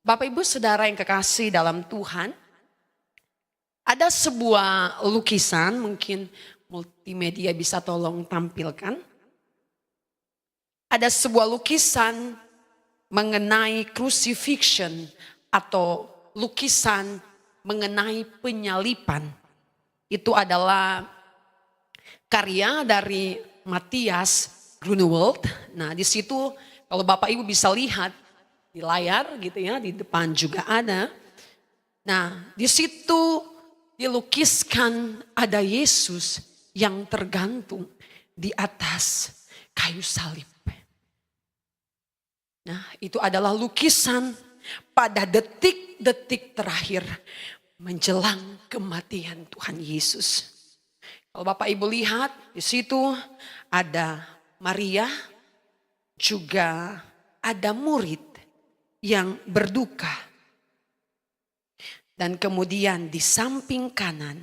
Bapak Ibu Saudara yang kekasih dalam Tuhan, ada sebuah lukisan, mungkin multimedia bisa tolong tampilkan. Ada sebuah lukisan mengenai crucifixion atau lukisan mengenai penyalipan. Itu adalah karya dari Matthias Grunewald. Nah, di situ kalau Bapak Ibu bisa lihat di layar gitu ya, di depan juga ada. Nah, di situ dilukiskan ada Yesus yang tergantung di atas kayu salib. Nah, itu adalah lukisan pada detik-detik terakhir menjelang kematian Tuhan Yesus. Kalau Bapak Ibu lihat di situ ada Maria, juga ada murid yang berduka. Dan kemudian di samping kanan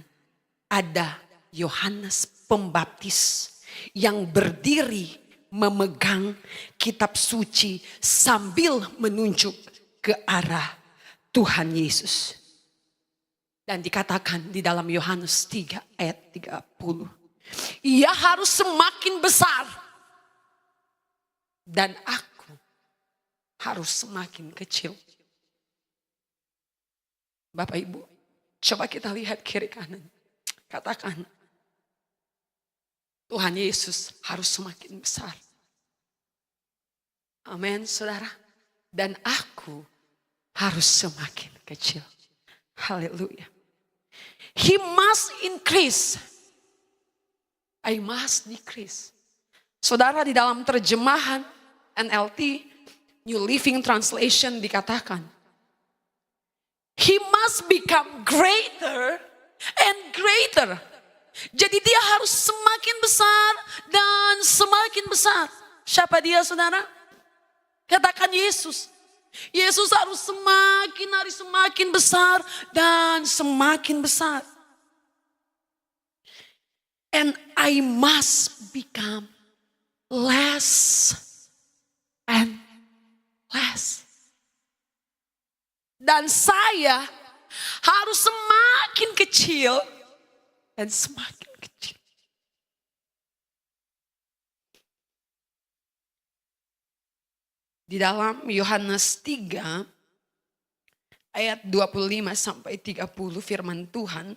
ada Yohanes Pembaptis yang berdiri memegang kitab suci sambil menunjuk ke arah Tuhan Yesus. Dan dikatakan di dalam Yohanes 3 ayat 30. Ia harus semakin besar. Dan aku harus semakin kecil. Bapak Ibu, coba kita lihat kiri kanan. Katakan, Tuhan Yesus harus semakin besar. Amin, saudara. Dan aku harus semakin kecil. Haleluya. He must increase. I must decrease. Saudara, di dalam terjemahan NLT, New Living Translation dikatakan, He must become greater and greater. Jadi dia harus semakin besar dan semakin besar. Siapa dia, saudara? Katakan Yesus. Yesus harus semakin besar dan semakin besar. And I must become less and less. Dan saya harus semakin kecil dan semakin kecil. Di dalam Yohanes 3 ayat 25 sampai 30 firman Tuhan.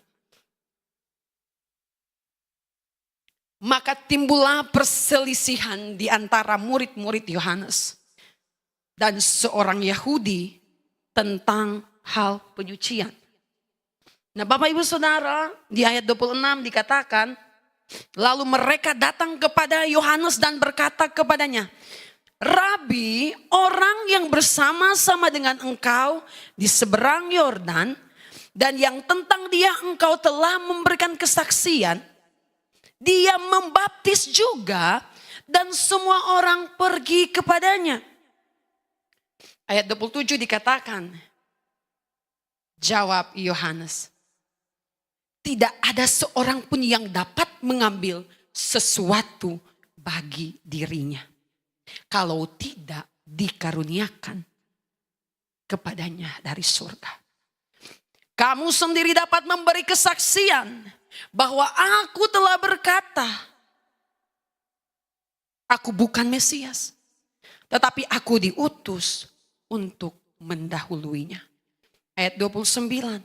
Maka timbullah perselisihan di antara murid-murid Yohanes dan seorang Yahudi tentang hal penyucian. Nah, Bapak Ibu Saudara, di ayat 26 dikatakan, lalu mereka datang kepada Yohanes dan berkata kepadanya, Rabi, orang yang bersama-sama dengan engkau di seberang Yordan dan yang tentang dia engkau telah memberikan kesaksian, dia membaptis juga dan semua orang pergi kepadanya. Ayat 27 dikatakan, jawab Yohanes, tidak ada seorang pun yang dapat mengambil sesuatu bagi dirinya, kalau tidak dikaruniakan kepadanya dari surga. Kamu sendiri dapat memberi kesaksian bahwa aku telah berkata, aku bukan Mesias, tetapi aku diutus untuk mendahuluinya. Ayat 29,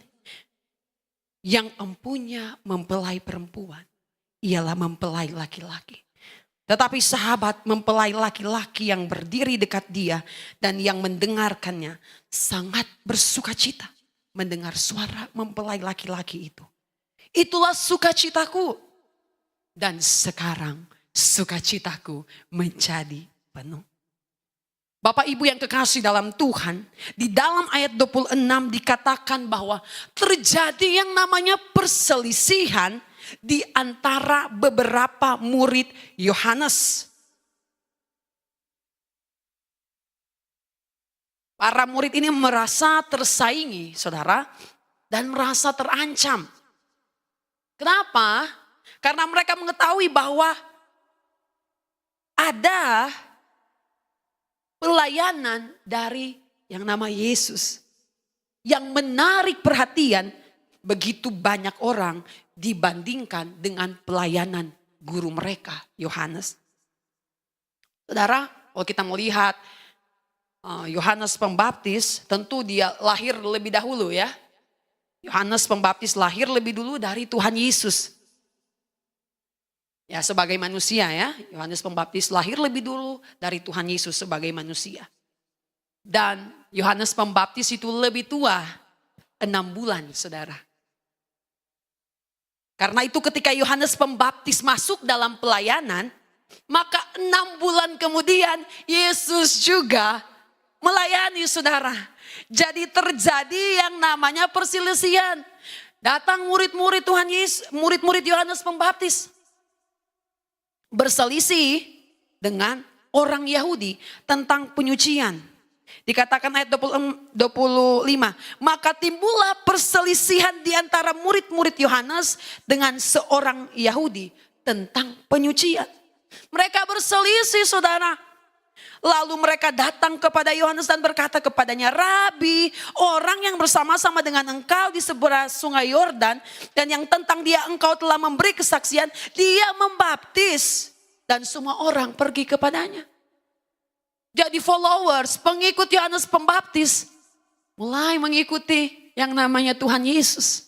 yang empunya mempelai perempuan, ialah mempelai laki-laki. Tetapi sahabat mempelai laki-laki yang berdiri dekat dia dan yang mendengarkannya sangat bersukacita mendengar suara mempelai laki-laki itu. Itulah sukacitaku. Dan sekarang sukacitaku menjadi penuh. Bapak Ibu yang kekasih dalam Tuhan, di dalam ayat 26 dikatakan bahwa terjadi yang namanya perselisihan di antara beberapa murid Yohanes. Para murid ini merasa tersaingi, saudara, dan merasa terancam. Kenapa? Karena mereka mengetahui bahwa ada pelayanan dari yang nama Yesus yang menarik perhatian begitu banyak orang dibandingkan dengan pelayanan guru mereka, Yohanes. Saudara, kalau kita melihat Yohanes Pembaptis, tentu dia lahir lebih dahulu ya. Yohanes Pembaptis lahir lebih dulu dari Tuhan Yesus. Ya, sebagai manusia ya, Yohanes Pembaptis lahir lebih dulu dari Tuhan Yesus sebagai manusia. Dan Yohanes Pembaptis itu lebih tua 6 bulan, saudara. Karena itu ketika Yohanes Pembaptis masuk dalam pelayanan, maka 6 bulan kemudian Yesus juga melayani, saudara. Jadi terjadi yang namanya perselisihan. Datang murid-murid Tuhan Yesus, murid-murid Yohanes Pembaptis, berselisih dengan orang Yahudi tentang penyucian. Dikatakan ayat 25, maka timbullah perselisihan di antara murid-murid Yohanes dengan seorang Yahudi tentang penyucian. Mereka berselisih, saudara. Lalu mereka datang kepada Yohanes dan berkata kepadanya, Rabi, orang yang bersama-sama dengan engkau di seberang sungai Yordan dan yang tentang dia engkau telah memberi kesaksian, dia membaptis dan semua orang pergi kepadanya. Jadi followers, pengikut Yohanes Pembaptis mulai mengikuti yang namanya Tuhan Yesus.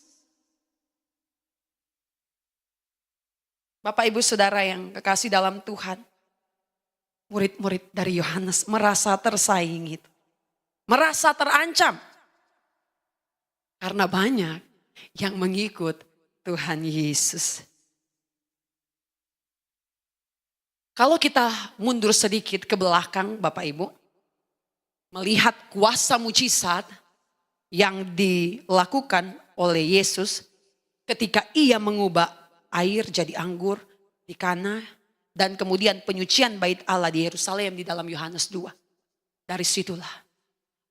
Bapak Ibu Saudara yang kekasih dalam Tuhan, murid-murid dari Yohanes merasa tersaingi, merasa terancam. Karena banyak yang mengikut Tuhan Yesus. Kalau kita mundur sedikit ke belakang Bapak Ibu, melihat kuasa mujizat yang dilakukan oleh Yesus ketika ia mengubah air jadi anggur di Kana dan kemudian penyucian bait Allah di Yerusalem di dalam Yohanes 2. Dari situlah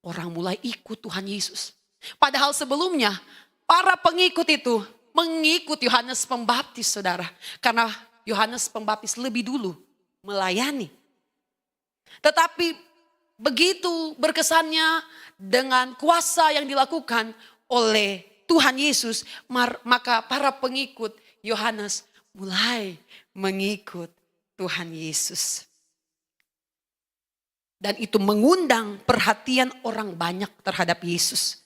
orang mulai ikut Tuhan Yesus. Padahal sebelumnya para pengikut itu mengikut Yohanes Pembaptis, saudara. Karena Yohanes Pembaptis lebih dulu melayani. Tetapi begitu berkesannya dengan kuasa yang dilakukan oleh Tuhan Yesus, maka para pengikut Yohanes mulai mengikut Tuhan Yesus. Dan itu mengundang perhatian orang banyak terhadap Yesus.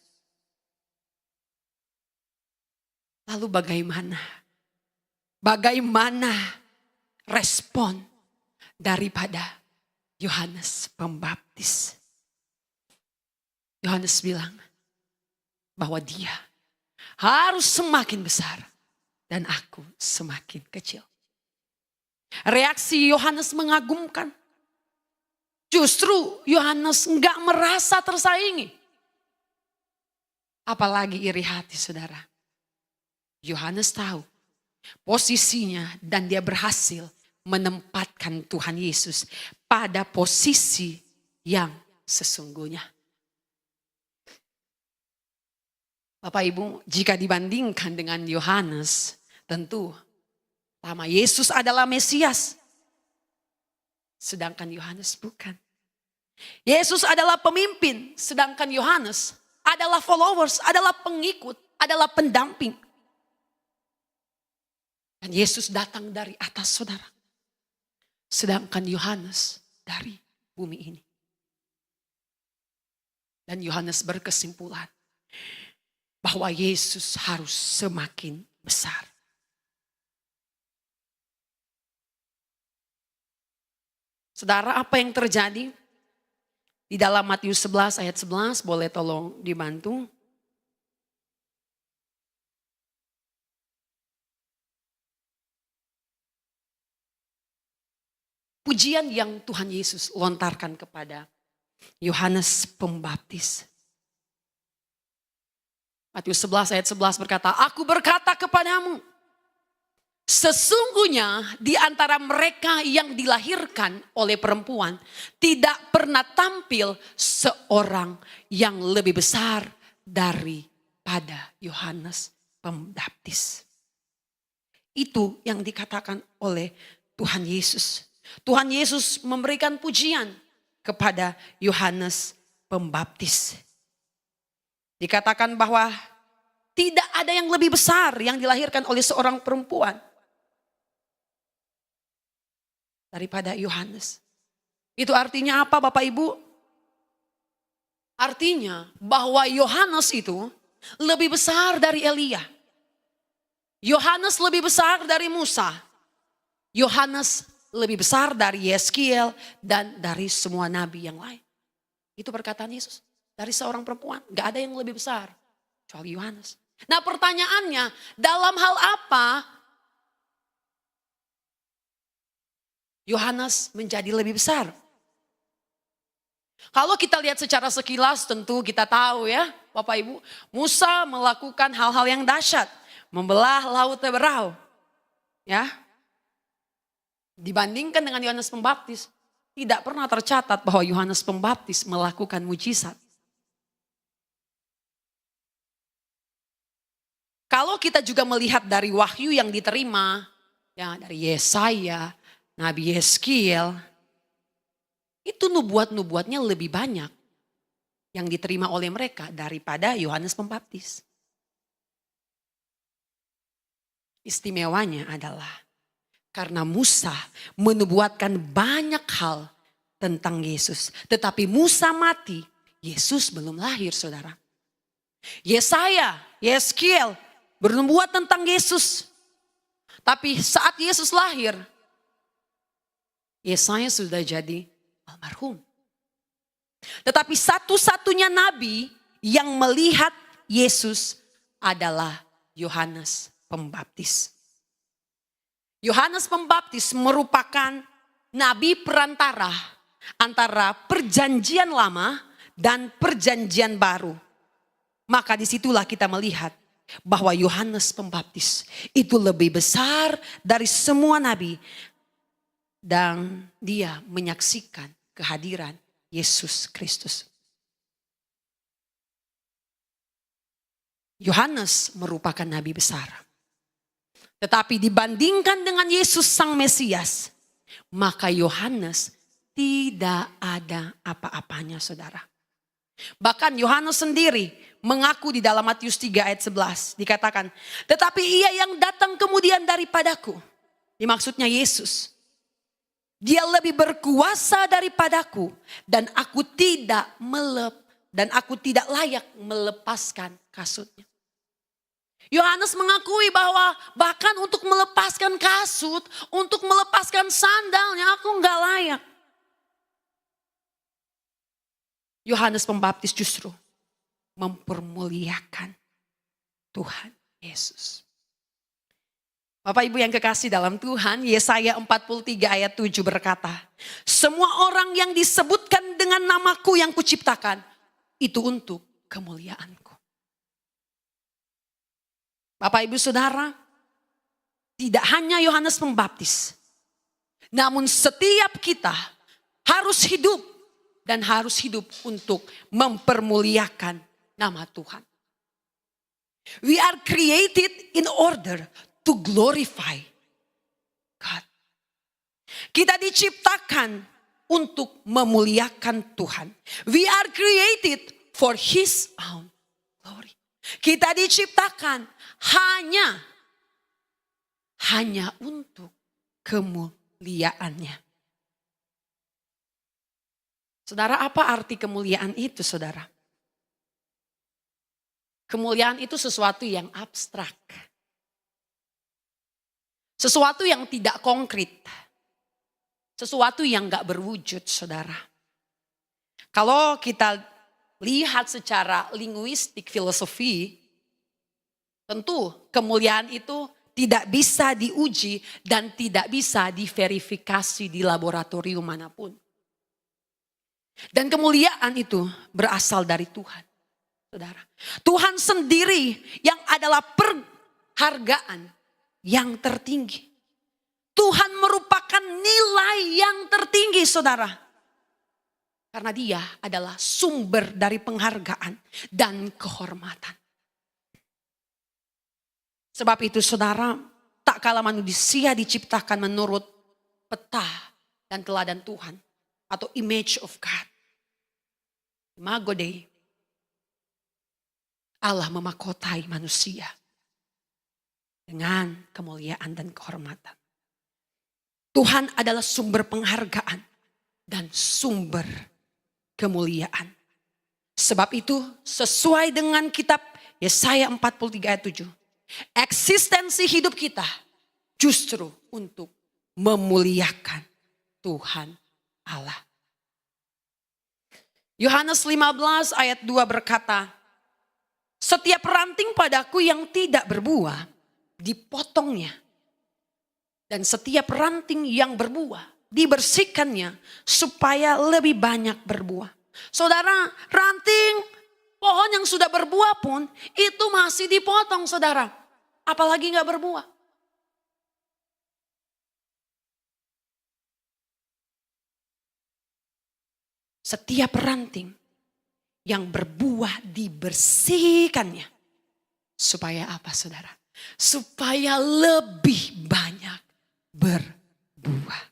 Lalu bagaimana? Bagaimana respon daripada Yohanes Pembaptis? Yohanes bilang bahwa dia harus semakin besar dan aku semakin kecil. Reaksi Yohanes mengagumkan. Justru Yohanes enggak merasa tersaingi. Apalagi iri hati, saudara. Yohanes tahu posisinya dan dia berhasil menempatkan Tuhan Yesus pada posisi yang sesungguhnya. Bapak Ibu, jika dibandingkan dengan Yohanes, tentu pertama Yesus adalah Mesias. Sedangkan Yohanes bukan. Yesus adalah pemimpin, sedangkan Yohanes adalah followers, adalah pengikut, adalah pendamping. Dan Yesus datang dari atas, saudara. Sedangkan Yohanes dari bumi ini. Dan Yohanes berkesimpulan bahwa Yesus harus semakin besar. Saudara, apa yang terjadi di dalam Matius 11 ayat 11, boleh tolong dibantu. Pujian yang Tuhan Yesus lontarkan kepada Yohanes Pembaptis. Matius 11 ayat 11 berkata, aku berkata kepadamu, sesungguhnya di antara mereka yang dilahirkan oleh perempuan tidak pernah tampil seorang yang lebih besar daripada Yohanes Pembaptis. Itu yang dikatakan oleh Tuhan Yesus. Tuhan Yesus memberikan pujian kepada Yohanes Pembaptis. Dikatakan bahwa tidak ada yang lebih besar yang dilahirkan oleh seorang perempuan daripada Yohanes. Itu artinya apa Bapak Ibu? Artinya bahwa Yohanes itu lebih besar dari Elia. Yohanes lebih besar dari Musa. Yohanes lebih besar dari Yeskiel dan dari semua nabi yang lain. Itu perkataan Yesus. Dari seorang perempuan, gak ada yang lebih besar kecuali Yohanes. Nah pertanyaannya, dalam hal apa Yohanes menjadi lebih besar? Kalau kita lihat secara sekilas tentu kita tahu ya Bapak Ibu. Musa melakukan hal-hal yang dahsyat. Membelah laut Teberau. Ya. Dibandingkan dengan Yohanes Pembaptis. Tidak pernah tercatat bahwa Yohanes Pembaptis melakukan mujizat. Kalau kita juga melihat dari wahyu yang diterima, ya dari Yesaya, Nabi Yeskiel, itu nubuat-nubuatnya lebih banyak yang diterima oleh mereka daripada Yohanes Pembaptis. Istimewanya adalah karena Musa menubuatkan banyak hal tentang Yesus. Tetapi Musa mati, Yesus belum lahir saudara. Yesaya, Yeskiel bernubuat tentang Yesus. Tapi saat Yesus lahir, Yesaya sudah jadi almarhum. Tetapi satu-satunya nabi yang melihat Yesus adalah Yohanes Pembaptis. Yohanes Pembaptis merupakan nabi perantara antara perjanjian lama dan perjanjian baru. Maka disitulah kita melihat bahwa Yohanes Pembaptis itu lebih besar dari semua nabi. Dan dia menyaksikan kehadiran Yesus Kristus. Yohanes merupakan nabi besar. Tetapi dibandingkan dengan Yesus Sang Mesias, maka Yohanes tidak ada apa-apanya saudara. Bahkan Yohanes sendiri mengaku di dalam Matius 3 ayat 11 dikatakan, tetapi ia yang datang kemudian daripadaku. Maksudnya Yesus. Dia lebih berkuasa daripadaku dan aku tidak layak melepaskan kasutnya. Yohanes mengakui bahwa bahkan untuk melepaskan kasut, untuk melepaskan sandalnya aku enggak layak. Yohanes Pembaptis justru mempermuliakan Tuhan Yesus. Bapak Ibu yang kekasih dalam Tuhan, Yesaya 43 ayat 7 berkata, semua orang yang disebutkan dengan namaku yang kuciptakan, itu untuk kemuliaanku. Bapak Ibu Saudara, tidak hanya Yohanes Pembaptis, namun setiap kita harus hidup dan harus hidup untuk mempermuliakan nama Tuhan. We are created in order to glorify God. Kita diciptakan untuk memuliakan Tuhan. We are created for His own glory. Kita diciptakan hanya untuk kemuliaannya. Saudara, apa arti kemuliaan itu saudara? Kemuliaan itu sesuatu yang abstrak. Sesuatu yang tidak konkret. Sesuatu yang gak berwujud saudara. Kalau kita lihat secara linguistik filosofi, tentu kemuliaan itu tidak bisa diuji dan tidak bisa diverifikasi di laboratorium manapun. Dan kemuliaan itu berasal dari Tuhan. Saudara, Tuhan sendiri yang adalah penghargaan yang tertinggi. Tuhan merupakan nilai yang tertinggi saudara. Karena dia adalah sumber dari penghargaan dan kehormatan. Sebab itu saudara, tak kala manusia diciptakan menurut peta dan teladan Tuhan. Atau image of God. Imago Dei. Allah memahkotai manusia dengan kemuliaan dan kehormatan. Tuhan adalah sumber penghargaan dan sumber kemuliaan. Sebab itu sesuai dengan kitab Yesaya 43 ayat 7. Eksistensi hidup kita justru untuk memuliakan Tuhan Allah. Yohanes 15 ayat 2 berkata, setiap ranting padaku yang tidak berbuah, dipotongnya. Dan setiap ranting yang berbuah, dibersihkannya supaya lebih banyak berbuah. Saudara, ranting pohon yang sudah berbuah pun itu masih dipotong, saudara. Apalagi gak berbuah. Setiap ranting yang berbuah dibersihkannya. Supaya apa, saudara? Supaya lebih banyak berbuah.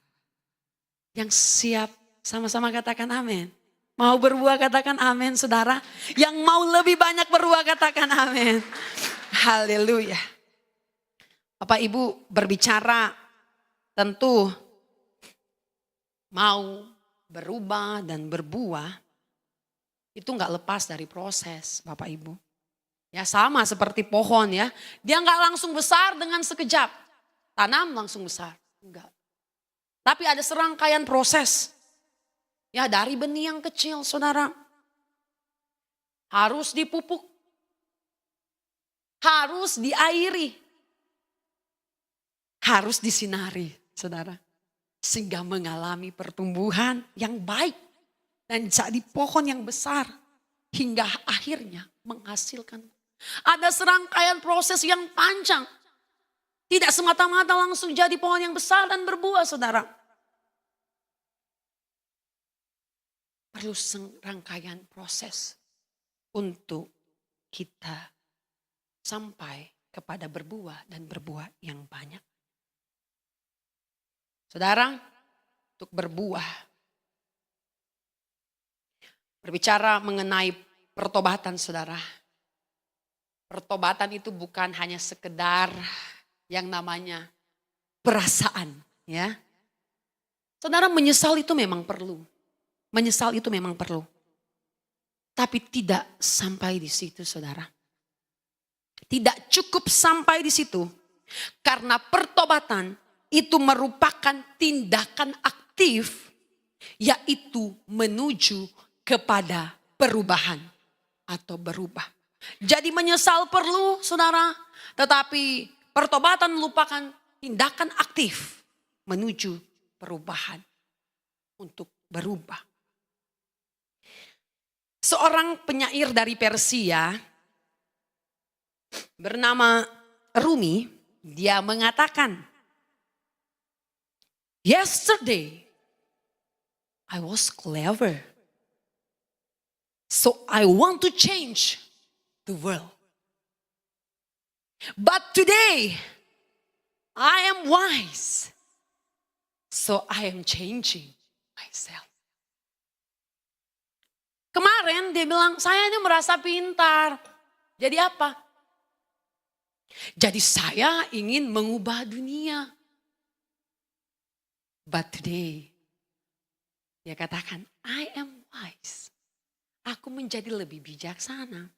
Yang siap sama-sama katakan amin. Mau berbuah katakan amin, saudara. Yang mau lebih banyak berbuah katakan amin. Haleluya. Bapak Ibu berbicara tentu mau berubah dan berbuah itu gak lepas dari proses, Bapak Ibu. Ya sama seperti pohon ya. Dia gak langsung besar dengan sekejap. Tanam langsung besar. Enggak. Tapi ada serangkaian proses. Ya dari benih yang kecil, saudara. Harus dipupuk. Harus diairi. Harus disinari, saudara. Sehingga mengalami pertumbuhan yang baik. Dan jadi pohon yang besar. Hingga akhirnya menghasilkan. Ada serangkaian proses yang panjang. Tidak semata-mata langsung jadi pohon yang besar dan berbuah, saudara. Perlu serangkaian proses untuk kita sampai kepada berbuah dan berbuah yang banyak. Saudara, untuk berbuah. Berbicara mengenai pertobatan, saudara. Pertobatan itu bukan hanya sekedar yang namanya perasaan, ya. Saudara, menyesal itu memang perlu. Menyesal itu memang perlu. Tapi tidak sampai di situ, saudara. Tidak cukup sampai di situ. Karena pertobatan itu merupakan tindakan aktif, yaitu menuju kepada perubahan atau berubah. Jadi menyesal perlu, saudara, tetapi pertobatan merupakan tindakan aktif menuju perubahan untuk berubah. Seorang penyair dari Persia bernama Rumi, dia mengatakan, yesterday I was clever, so I want to change the world. But today I am wise, so I am changing myself. Kemarin dia bilang, saya ini merasa pintar. Jadi apa? Jadi saya ingin mengubah dunia. But today, dia katakan, I am wise. Aku menjadi lebih bijaksana.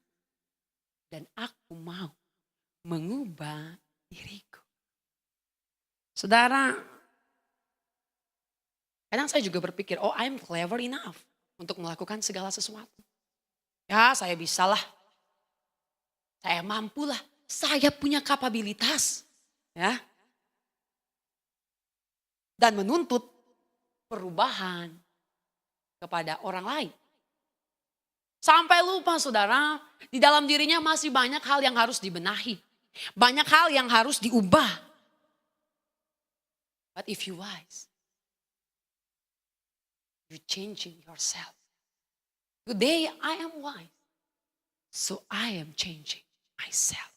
Dan aku mau mengubah diriku. Saudara, kadang saya juga berpikir, oh I'm clever enough untuk melakukan segala sesuatu. Ya saya bisalah, saya mampulah, saya punya kapabilitas. Ya. Dan menuntut perubahan kepada orang lain. Sampai lupa, saudara, di dalam dirinya masih banyak hal yang harus dibenahi. Banyak hal yang harus diubah. But if you wise, you changing yourself. Today I am wise, so I am changing myself.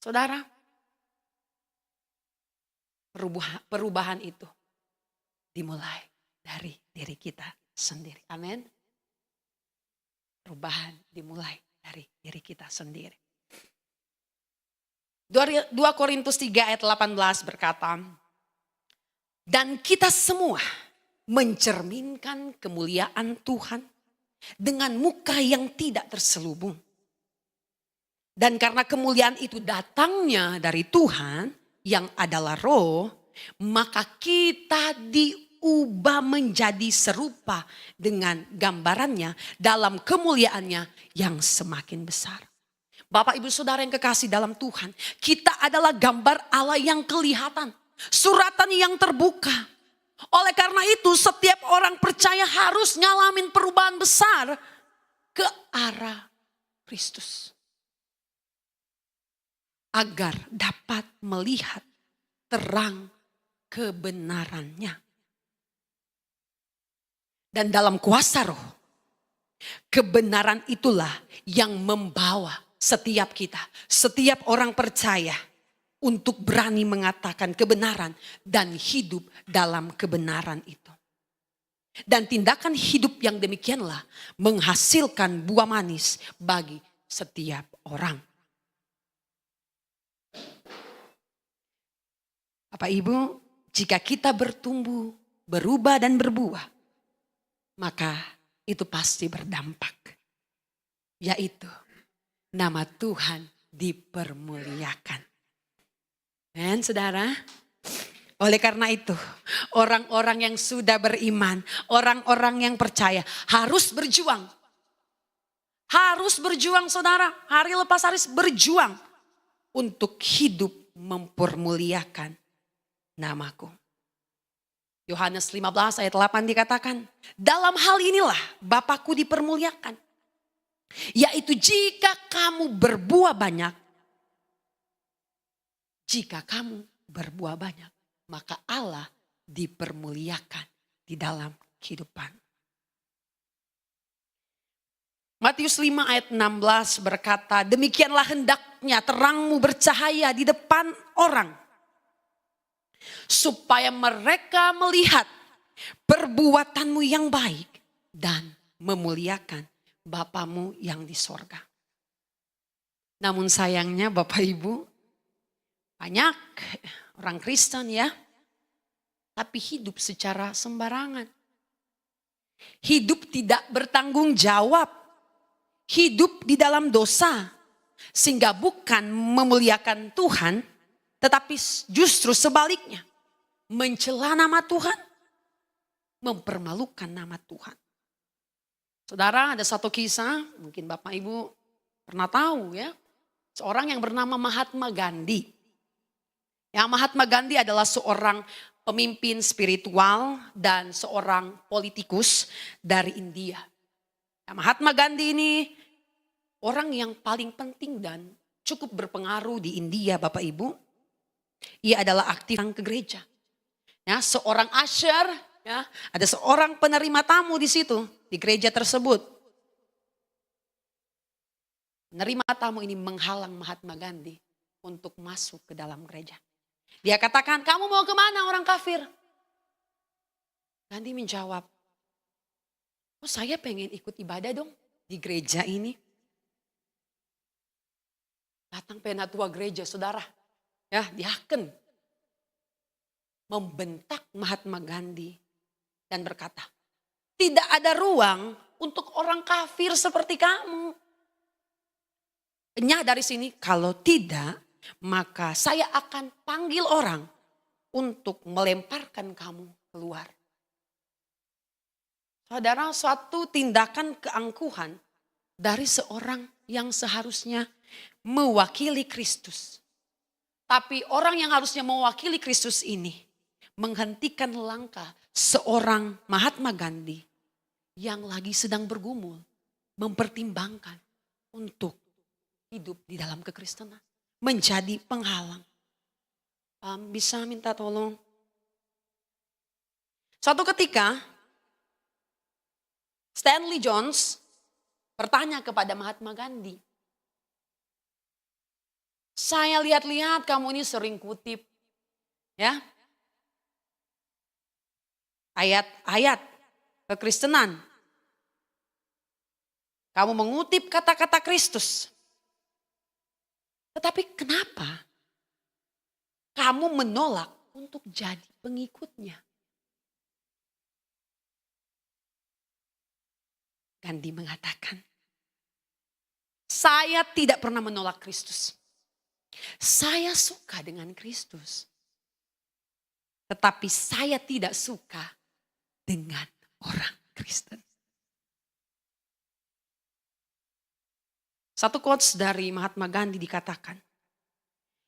Saudara, perubahan itu dimulai dari diri kita sendiri. Amin. Perubahan dimulai dari diri kita. kita sendiri. 2 Korintus 3 ayat 18 berkata, dan kita semua mencerminkan kemuliaan Tuhan dengan muka yang tidak terselubung. Dan karena kemuliaan itu datangnya dari Tuhan yang adalah roh, maka kita diubah menjadi serupa dengan gambarannya dalam kemuliaannya yang semakin besar. Bapak ibu saudara yang kekasih dalam Tuhan, kita adalah gambar Allah yang kelihatan, suratan yang terbuka. Oleh karena itu setiap orang percaya harus ngalamin perubahan besar ke arah Kristus. Agar dapat melihat terang kebenarannya. Dan dalam kuasa roh, kebenaran itulah yang membawa setiap kita, setiap orang percaya untuk berani mengatakan kebenaran dan hidup dalam kebenaran itu. Dan tindakan hidup yang demikianlah menghasilkan buah manis bagi setiap orang. Bapak Ibu, jika kita bertumbuh, berubah dan berbuah, maka itu pasti berdampak. Yaitu nama Tuhan dipermuliakan. Dan saudara, oleh karena itu orang-orang yang sudah beriman, orang-orang yang percaya harus berjuang. Harus berjuang saudara, hari lepas hari berjuang untuk hidup mempermuliakan namaku. Yohanes 15 ayat 8 dikatakan, dalam hal inilah Bapakku dipermuliakan. Yaitu jika kamu berbuah banyak. Jika kamu berbuah banyak, maka Allah dipermuliakan di dalam kehidupan. Matius 5 ayat 16 berkata, demikianlah hendaknya terangmu bercahaya di depan orang. Supaya mereka melihat perbuatanmu yang baik dan memuliakan Bapamu yang di sorga. Namun sayangnya Bapak Ibu, banyak orang Kristen ya, tapi hidup secara sembarangan. Hidup tidak bertanggung jawab. Hidup di dalam dosa. Sehingga bukan memuliakan Tuhan, tetapi justru sebaliknya. Mencela nama Tuhan, mempermalukan nama Tuhan. Saudara, ada satu kisah, mungkin Bapak Ibu pernah tahu ya. Seorang yang bernama Mahatma Gandhi. Ya, Mahatma Gandhi adalah seorang pemimpin spiritual dan seorang politikus dari India. Ya, Mahatma Gandhi ini orang yang paling penting dan cukup berpengaruh di India Bapak Ibu. Ia adalah aktif ke gereja. Ya, seorang usher, ya, ada seorang penerima tamu di situ, di gereja tersebut. Penerima tamu ini menghalang Mahatma Gandhi untuk masuk ke dalam gereja. Dia katakan, kamu mau kemana orang kafir? Gandhi menjawab, oh saya pengen ikut ibadah dong di gereja ini. Datang penatua gereja saudara, ya diaken. Membentak Mahatma Gandhi dan berkata, tidak ada ruang untuk orang kafir seperti kamu. Nyah dari sini, kalau tidak maka saya akan panggil orang untuk melemparkan kamu keluar. Saudara, suatu tindakan keangkuhan dari seorang yang seharusnya mewakili Kristus. Tapi orang yang harusnya mewakili Kristus ini menghentikan langkah seorang Mahatma Gandhi yang lagi sedang bergumul, mempertimbangkan untuk hidup di dalam kekristenan, menjadi penghalang. Bisa minta tolong? Suatu ketika Stanley Jones bertanya kepada Mahatma Gandhi, saya lihat-lihat kamu ini sering kutip ya ayat-ayat kekristenan. Kamu mengutip kata-kata Kristus. Tetapi kenapa kamu menolak untuk jadi pengikutnya? Gandhi mengatakan, saya tidak pernah menolak Kristus. Saya suka dengan Kristus. Tetapi saya tidak suka dengan orang Kristen. Satu quotes dari Mahatma Gandhi dikatakan,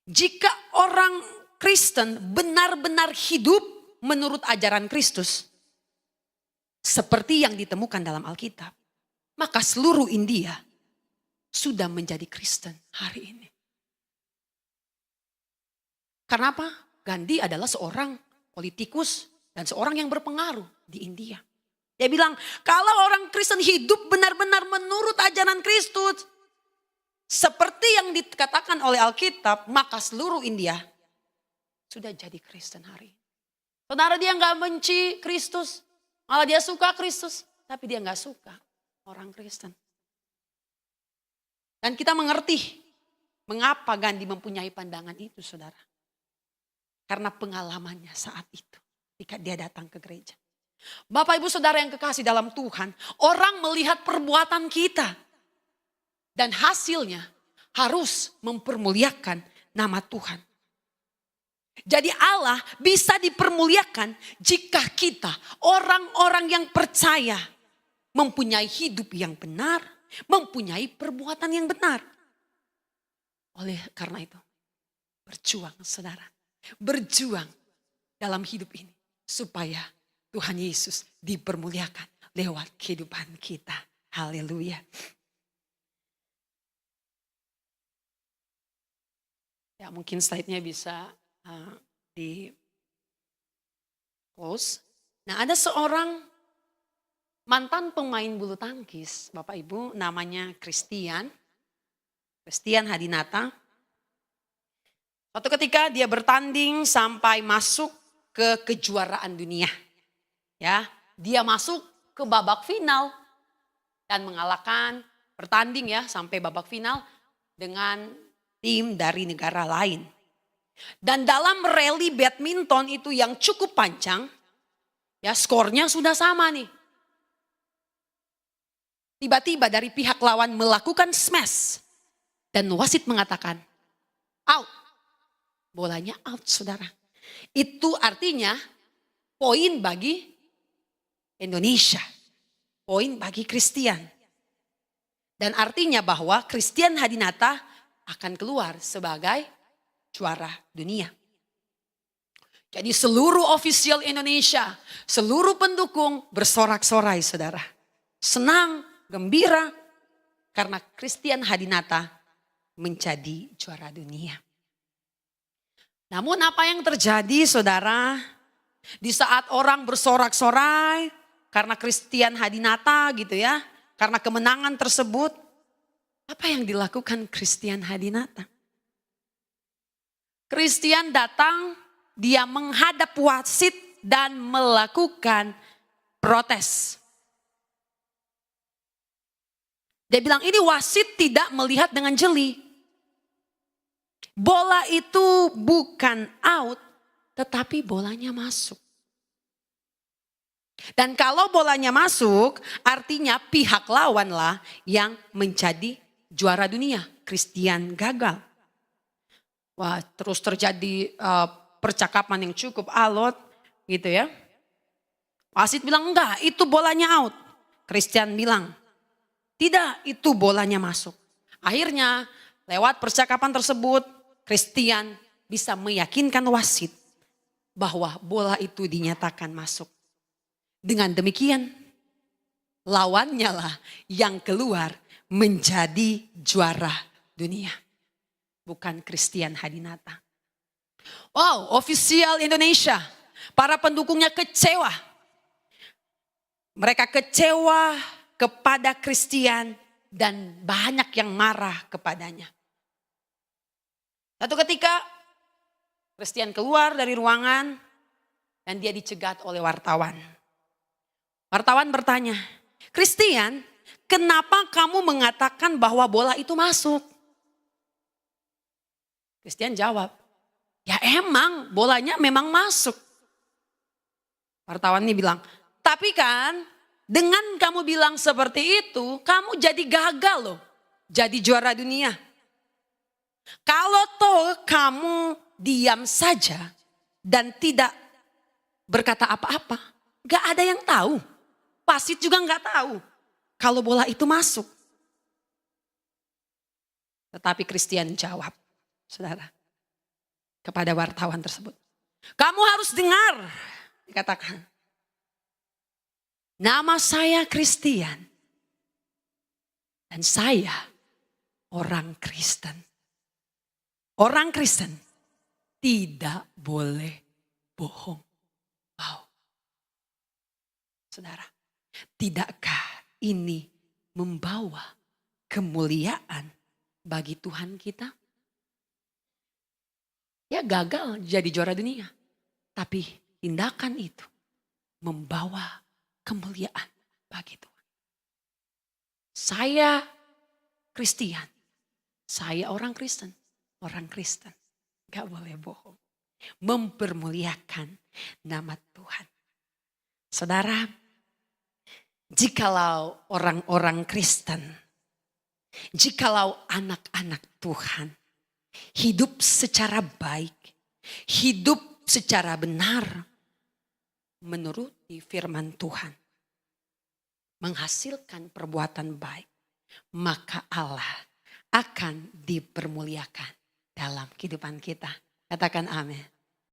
jika orang Kristen benar-benar hidup menurut ajaran Kristus, seperti yang ditemukan dalam Alkitab, maka seluruh India sudah menjadi Kristen hari ini. Karena apa? Gandhi adalah seorang politikus dan seorang yang berpengaruh di India. Dia bilang, kalau orang Kristen hidup benar-benar menurut ajaran Kristus, seperti yang dikatakan oleh Alkitab, maka seluruh India sudah jadi Kristen hari ini. Saudara, dia nggak benci Kristus, malah dia suka Kristus, tapi dia nggak suka orang Kristen. Dan kita mengerti mengapa Gandhi mempunyai pandangan itu, saudara. Karena pengalamannya saat itu ketika dia datang ke gereja. Bapak ibu saudara yang kekasih dalam Tuhan, orang melihat perbuatan kita. Dan hasilnya harus mempermuliakan nama Tuhan. Jadi Allah bisa dipermuliakan jika kita orang-orang yang percaya mempunyai hidup yang benar, mempunyai perbuatan yang benar. Oleh karena itu, berjuang saudara. Berjuang dalam hidup ini supaya Tuhan Yesus dipermuliakan lewat kehidupan kita. Haleluya. Ya, mungkin slide-nya bisa di close. Nah, ada seorang mantan pemain bulu tangkis, Bapak Ibu, namanya Christian Hadinata. Suatu ketika dia bertanding sampai masuk ke kejuaraan dunia. Ya, dia masuk ke babak final dan mengalahkan bertanding ya sampai babak final dengan tim dari negara lain. Dan dalam rally badminton itu yang cukup panjang, ya skornya sudah sama nih. Tiba-tiba dari pihak lawan melakukan smash dan wasit mengatakan out. Bolanya out saudara. Itu artinya poin bagi Indonesia. Poin bagi Christian. Dan artinya bahwa Christian Hadinata akan keluar sebagai juara dunia. Jadi seluruh ofisial Indonesia, seluruh pendukung bersorak-sorai saudara. Senang, gembira karena Christian Hadinata menjadi juara dunia. Namun apa yang terjadi saudara, di saat orang bersorak-sorai karena Christian Hadinata gitu ya, karena kemenangan tersebut, apa yang dilakukan Christian Hadinata? Christian datang, dia menghadap wasit dan melakukan protes. Dia bilang ini wasit tidak melihat dengan jeli. Bola itu bukan out, tetapi bolanya masuk. Dan kalau bolanya masuk, artinya pihak lawanlah yang menjadi juara dunia. Christian gagal. Wah, terus terjadi percakapan yang cukup alot gitu ya. Wasit bilang enggak, itu bolanya out. Christian bilang, tidak, itu bolanya masuk. Akhirnya lewat percakapan tersebut, Christian bisa meyakinkan wasit bahwa bola itu dinyatakan masuk. Dengan demikian, lawannya lah yang keluar menjadi juara dunia. Bukan Christian Hadinata. Wow, ofisial Indonesia, para pendukungnya kecewa. Mereka kecewa kepada Christian dan banyak yang marah kepadanya. Satu ketika Christian keluar dari ruangan dan dia dicegat oleh wartawan. Wartawan bertanya, Christian, kenapa kamu mengatakan bahwa bola itu masuk? Christian jawab, ya emang bolanya memang masuk. Wartawan ini bilang, tapi kan dengan kamu bilang seperti itu, kamu jadi gagal loh. Jadi juara dunia. Kalau toh kamu diam saja dan tidak berkata apa-apa, gak ada yang tahu. Wasit juga gak tahu kalau bola itu masuk. Tetapi Christian jawab, saudara, kepada wartawan tersebut. Kamu harus dengar, dikatakan. Nama saya Christian. Dan saya orang Kristen. Orang Kristen tidak boleh bohong. Wow. Saudara, tidakkah ini membawa kemuliaan bagi Tuhan kita? Ya gagal jadi juara dunia. Tapi tindakan itu membawa kemuliaan bagi Tuhan. Saya Kristian. Saya orang Kristen. Orang Kristen gak boleh bohong. Mempermuliakan nama Tuhan. Saudara, jikalau orang-orang Kristen, jikalau anak-anak Tuhan hidup secara baik, hidup secara benar, menuruti firman Tuhan, menghasilkan perbuatan baik, maka Allah akan dipermuliakan dalam kehidupan kita. Katakan amin.